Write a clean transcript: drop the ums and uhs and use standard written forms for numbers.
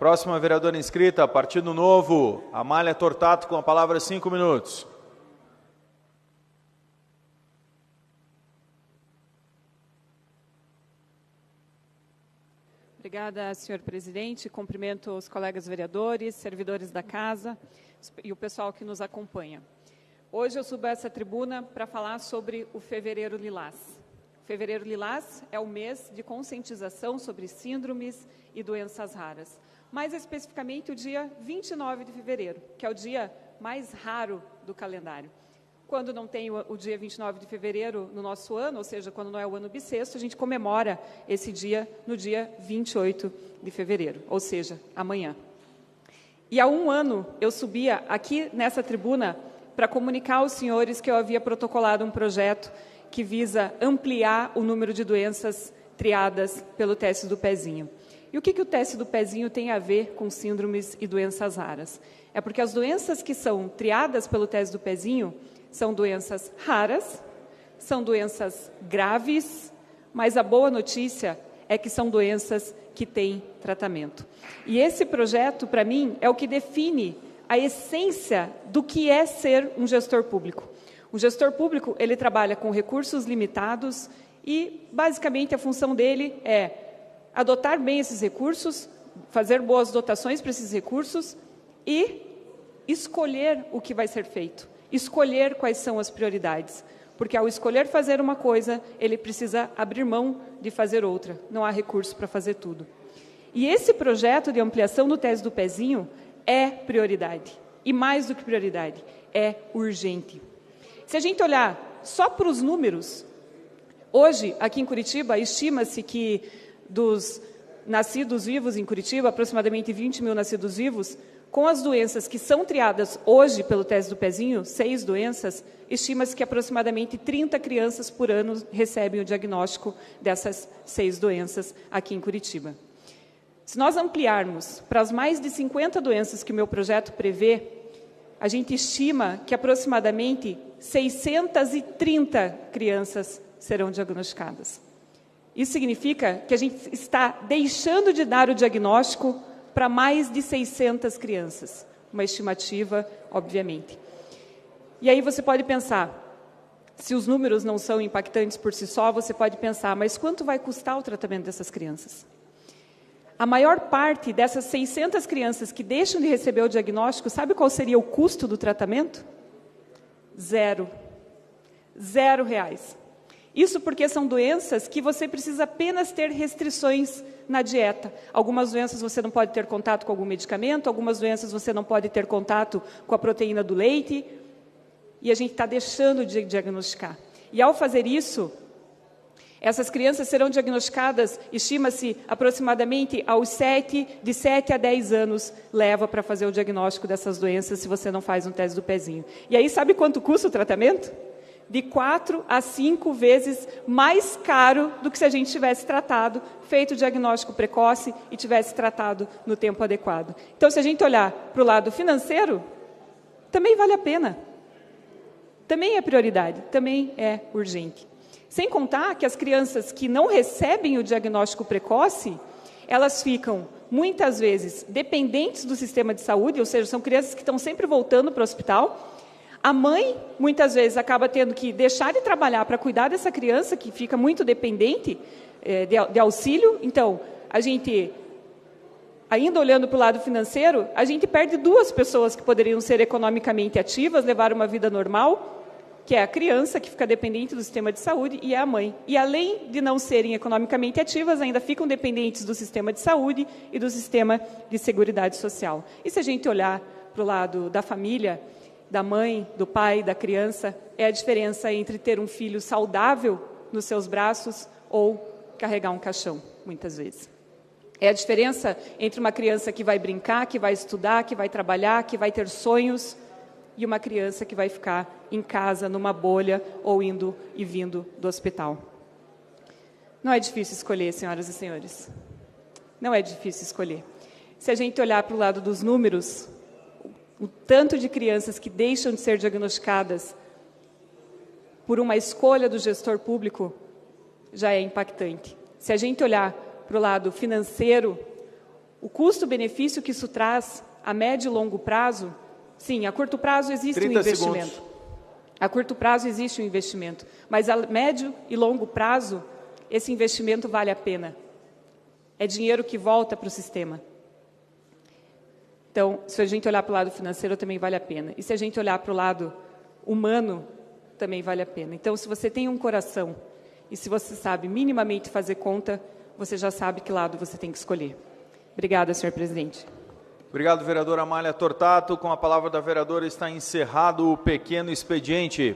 Próxima vereadora inscrita, Partido Novo, Amália Tortato, com a palavra 5 minutos. Obrigada, senhor presidente. Cumprimento os colegas vereadores, servidores da casa e o pessoal que nos acompanha. Hoje eu subo a essa tribuna para falar sobre o Fevereiro Lilás. O Fevereiro Lilás é o mês de conscientização sobre síndromes e doenças raras. Mais especificamente o dia 29 de fevereiro, que é o dia mais raro do calendário. Quando não tem o dia 29 de fevereiro no nosso ano, ou seja, quando não é o ano bissexto, a gente comemora esse dia no dia 28 de fevereiro, ou seja, amanhã. E há um ano eu subia aqui nessa tribuna para comunicar aos senhores que eu havia protocolado um projeto que visa ampliar o número de doenças triadas pelo teste do pezinho. E o que o teste do pezinho tem a ver com síndromes e doenças raras? É porque as doenças que são triadas pelo teste do pezinho são doenças raras, são doenças graves, mas a boa notícia é que são doenças que têm tratamento. E esse projeto, para mim, é o que define a essência do que é ser um gestor público. O gestor público, ele trabalha com recursos limitados e, basicamente, a função dele é adotar bem esses recursos, fazer boas dotações para esses recursos e escolher o que vai ser feito. Escolher quais são as prioridades, porque ao escolher fazer uma coisa, ele precisa abrir mão de fazer outra, não há recurso para fazer tudo. E esse projeto de ampliação do teste do pezinho é prioridade, e mais do que prioridade, é urgente. Se a gente olhar só para os números, hoje, aqui em Curitiba, estima-se que dos nascidos vivos em Curitiba, aproximadamente 20 mil nascidos vivos, com as doenças que são triadas hoje pelo teste do pezinho, 6 doenças, estima-se que aproximadamente 30 crianças por ano recebem o diagnóstico dessas 6 doenças aqui em Curitiba. Se nós ampliarmos para as mais de 50 doenças que o meu projeto prevê, a gente estima que aproximadamente 630 crianças serão diagnosticadas. Isso significa que a gente está deixando de dar o diagnóstico para mais de 600 crianças, uma estimativa, obviamente. E aí você pode pensar, se os números não são impactantes por si só, você pode pensar, mas quanto vai custar o tratamento dessas crianças? A maior parte dessas 600 crianças que deixam de receber o diagnóstico, sabe qual seria o custo do tratamento? Zero. R$0. Isso porque são doenças que você precisa apenas ter restrições na dieta. Algumas doenças você não pode ter contato com algum medicamento, algumas doenças você não pode ter contato com a proteína do leite, e a gente está deixando de diagnosticar. E ao fazer isso, essas crianças serão diagnosticadas, estima-se, aproximadamente de 7 a 10 anos leva para fazer o diagnóstico dessas doenças se você não faz um teste do pezinho. E aí, sabe quanto custa o tratamento? De 4 a 5 vezes mais caro do que se a gente tivesse tratado, feito o diagnóstico precoce e tivesse tratado no tempo adequado. Então, se a gente olhar para o lado financeiro, também vale a pena. Também é prioridade, também é urgente. Sem contar que as crianças que não recebem o diagnóstico precoce, elas ficam, muitas vezes, dependentes do sistema de saúde, ou seja, são crianças que estão sempre voltando para o hospital. A mãe, muitas vezes, acaba tendo que deixar de trabalhar para cuidar dessa criança, que fica muito dependente de auxílio. Então, a gente, ainda olhando para o lado financeiro, a gente perde 2 pessoas que poderiam ser economicamente ativas, levar uma vida normal, que é a criança, que fica dependente do sistema de saúde, e é a mãe. E, além de não serem economicamente ativas, ainda ficam dependentes do sistema de saúde e do sistema de seguridade social. E se a gente olhar para o lado da família, da mãe, do pai, da criança, é a diferença entre ter um filho saudável nos seus braços ou carregar um caixão, muitas vezes. É a diferença entre uma criança que vai brincar, que vai estudar, que vai trabalhar, que vai ter sonhos, e uma criança que vai ficar em casa, numa bolha, ou indo e vindo do hospital. Não é difícil escolher, senhoras e senhores. Não é difícil escolher. Se a gente olhar para o lado dos números, o tanto de crianças que deixam de ser diagnosticadas por uma escolha do gestor público já é impactante. Se a gente olhar para o lado financeiro, O custo-benefício que isso traz a médio e longo prazo, sim, a curto prazo existe um 30 investimento. segundos. A curto prazo existe um investimento, mas a médio e longo prazo, esse investimento vale a pena. É dinheiro que volta para o sistema. Então, se a gente olhar para o lado financeiro, também vale a pena. E se a gente olhar para o lado humano, também vale a pena. Então, se você tem um coração e se você sabe minimamente fazer conta, você já sabe que lado você tem que escolher. Obrigada, senhor presidente. Obrigado, vereadora Amália Tortato. Com a palavra da vereadora está encerrado o pequeno expediente.